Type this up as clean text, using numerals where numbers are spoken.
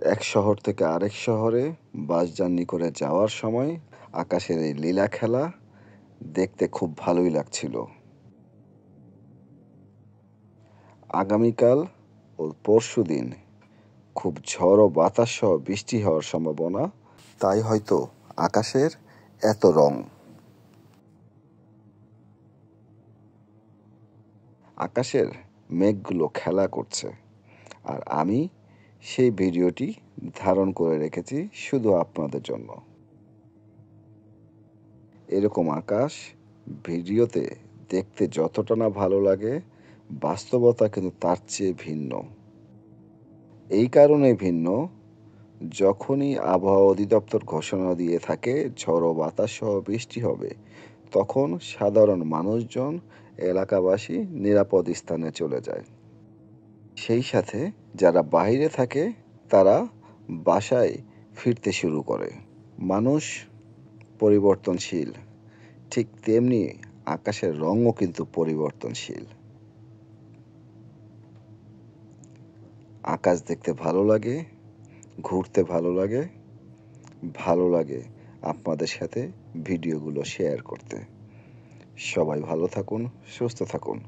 এক শহর থেকে আরেক শহরে বাস জার্নি করে যাওয়ার সময় আকাশের এই লীলা খেলা দেখতে খুব ভালোই লাগছিল। আগামীকাল ও পরশুদিন খুব ঝড় ও বাতাস সহ বৃষ্টি হওয়ার সম্ভাবনা, তাই হয়তো আকাশের এত রং। আকাশের মেঘগুলো খেলা করছে, আর আমি সেই ভিডিওটি ধারণ করে রেখেছি শুধু আপনাদের জন্য। এরকম আকাশ ভিডিওতে দেখতে যতটা না ভালো লাগে, বাস্তবতা কিন্তু তার চেয়ে ভিন্ন। এই কারণে ভিন্ন, যখনই আবহাওয়া অধিদপ্তর ঘোষণা দিয়ে থাকে ঝড়ো বাতাস সহ বৃষ্টি হবে, তখন সাধারণ মানুষজন, এলাকাবাসী নিরাপদ স্থানে চলে যায়। সেই সাথে যারা বাইরে থাকে তারা বাসায় ফিরতে শুরু করে। মানুষ পরিবর্তনশীল, ঠিক তেমনি আকাশের রঙও কিন্তু পরিবর্তনশীল। আকাশ দেখতে ভালো লাগে, ঘুরতে ভালো লাগে, ভালো লাগে আপনাদের সাথে ভিডিওগুলো শেয়ার করতে। সবাই ভালো থাকুন, সুস্থ থাকুন।